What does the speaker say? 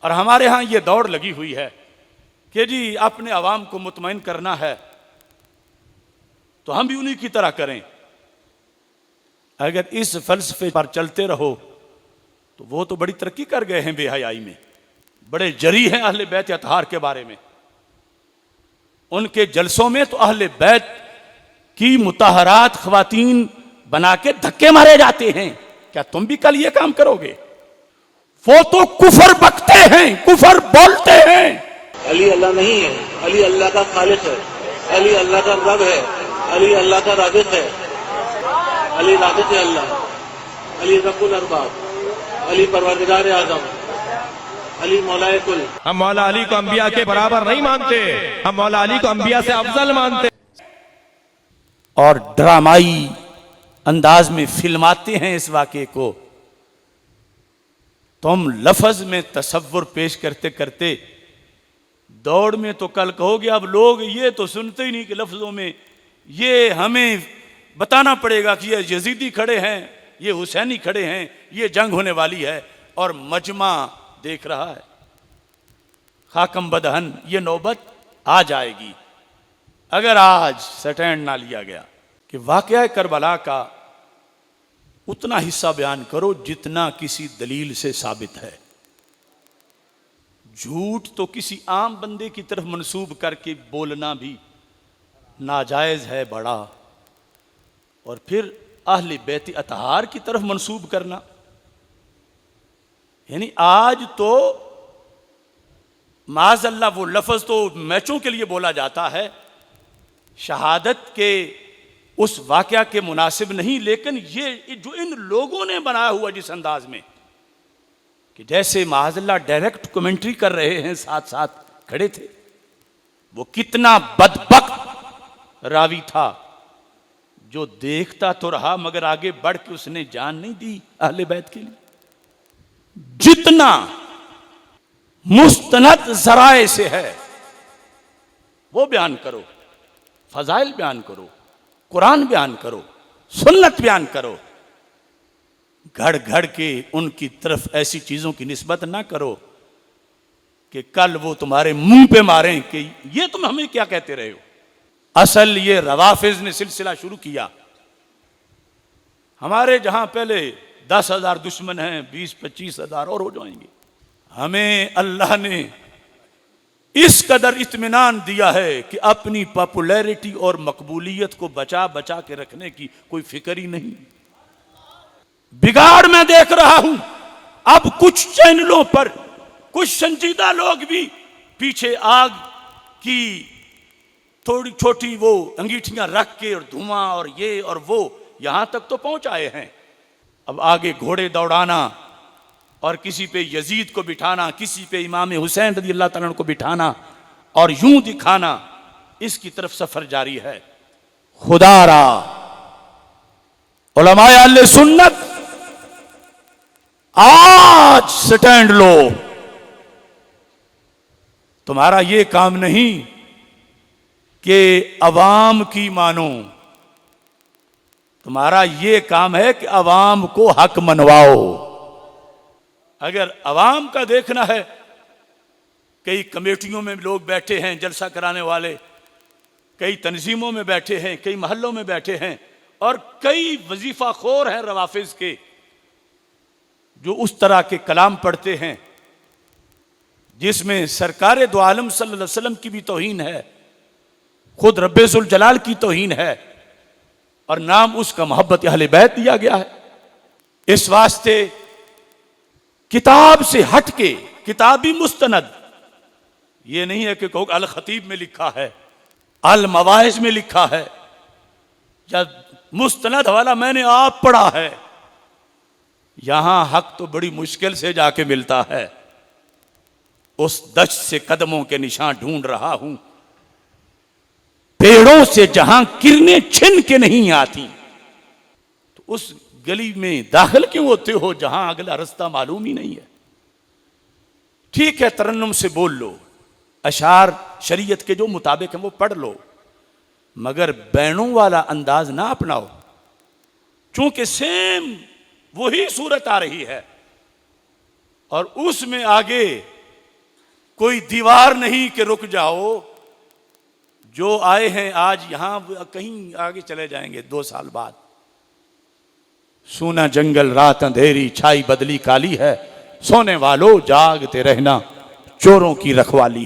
और हमारे यहाँ ये दौड़ लगी हुई है कि जी अपने अवाम को मुतमईन करना है तो हम भी उन्हीं की तरह करें। अगर इस फलसफे पर चलते रहो तो वो तो बड़ी तरक्की कर गए हैं बेहयाई में, बड़े जरी हैं अहले बैत अतहार के बारे में। उनके जलसों में तो अहले बैत की मुताहरात ख्वातीन बना के धक्के मारे जाते हैं। क्या तुम भी कल ये काम करोगे? वो तो कुफर बकते हैं, कुफर बोलते हैं। अली अल्लाह नहीं है, अली अल्लाह का खालिक है, अली अल्लाह का रब है, अली अल्लाह का राज़िक़ है, अली राज़िक़ है अल्लाह, अली रब्बुल अरबाब, अली परवरदिगार आज़म, अली मौलाए कुल। हम मौला अली को अंबिया के बराबर नहीं मानते, हम मौला अली को अंबिया से अफजल मानते। और ड्रामाई अंदाज में फिल्माते हैं इस वाक़े को। तुम लफ्ज में तसव्वुर पेश करते करते दौड़ में तो कल कहोगे अब लोग ये तो सुनते ही नहीं कि लफ्जों में ये हमें बताना पड़ेगा कि ये यजीदी खड़े हैं, ये हुसैनी खड़े हैं, ये जंग होने वाली है और मजमा देख रहा है। खाकम बदहन ये नौबत आ जाएगी अगर आज स्टैंड ना लिया गया कि वाक़या करबला का उतना हिस्सा बयान करो जितना किसी दलील से साबित है। झूठ तो किसी आम बंदे की तरफ मंसूब करके बोलना भी नाजायज है बड़ा, और फिर अहले बैत अतहार की तरफ मंसूब करना, यानी आज तो माज़अल्लाह वो लफ्ज़ तो मैचों के लिए बोला जाता है, शहादत के उस वाक़या के मुनासिब नहीं, लेकिन ये जो इन लोगों ने बनाया हुआ जिस अंदाज में कि जैसे माज़अल्लाह डायरेक्ट कमेंट्री कर रहे हैं, साथ साथ खड़े थे, वो कितना बदबख्त रावी था जो देखता तो रहा मगर आगे बढ़ के उसने जान नहीं दी अहले बैत के लिए। जितना मुस्तनद ज़राए से है वो बयान करो, फजाइल बयान करो, कुरान बयान करो, सुन्नत बयान करो। घड़ घड़ के उनकी तरफ ऐसी चीजों की निस्बत ना करो कि कल वो तुम्हारे मुंह पे मारें कि ये तुम हमें क्या कहते रहे हो। असल ये रवाफिज ने सिलसिला शुरू किया। हमारे जहां पहले 10,000 दुश्मन हैं, 20-25 हजार और हो जाएंगे। हमें अल्लाह ने इस कदर इत्मीनान दिया है कि अपनी पॉपुलैरिटी और मकबूलियत को बचा बचा के रखने की कोई फिक्र ही नहीं। बिगाड़ मैं देख रहा हूं अब कुछ चैनलों पर कुछ संजीदा लोग भी पीछे आग की थोड़ी छोटी वो अंगीठियां रख के और धुआं और ये और वो यहां तक तो पहुंच आए हैं। अब आगे घोड़े दौड़ाना और किसी पे यजीद को बिठाना, किसी पे इमाम हुसैन रज़ी अल्लाह तआला को बिठाना और यूं दिखाना, इसकी तरफ सफर जारी है। खुदारा उलमाए अहले सुन्नत आज स्टैंड लो। तुम्हारा ये काम नहीं कि अवाम की मानो, तुम्हारा ये काम है कि अवाम को हक मनवाओ। अगर अवाम का देखना है, कई कमेटियों में लोग बैठे हैं जलसा कराने वाले, कई तंजीमों में बैठे हैं, कई महल्लों में बैठे हैं और कई वजीफा खोर हैं रवाफिज के जो उस तरह के कलाम पढ़ते हैं जिसमें सरकार दो आलम सल्लल्लाहु अलैहि वसल्लम की भी तौहीन है, खुद रब्बे जुल जलाल की तौहीन है और नाम उसका मोहब्बत अहले बैत दिया गया है। इस वास्ते किताब से हटके, किताबी मुस्तनद ये नहीं है कि कहो अल खतीब में लिखा है, अल मवाइज में लिखा है या मुस्तनद वाला मैंने आप पढ़ा है। यहां हक तो बड़ी मुश्किल से जाके मिलता है। उस दश्त से कदमों के निशान ढूंढ रहा हूं, पेड़ों से जहां किरणें छिन के नहीं आती, तो उस गली में दाखिल क्यों होते हो जहां अगला रास्ता मालूम ही नहीं है। ठीक है, तरन्नुम से बोल लो, अशार शरीयत के जो मुताबिक है वो पढ़ लो, मगर बैनों वाला अंदाज ना अपनाओ, चूंकि सेम वही सूरत आ रही है और उसमें आगे कोई दीवार नहीं कि रुक जाओ, जो आए हैं आज यहां कहीं आगे चले जाएंगे 2 साल बाद। सूना जंगल रात अंधेरी छाई बदली काली है, सोने वालों जागते रहना चोरों की रखवाली।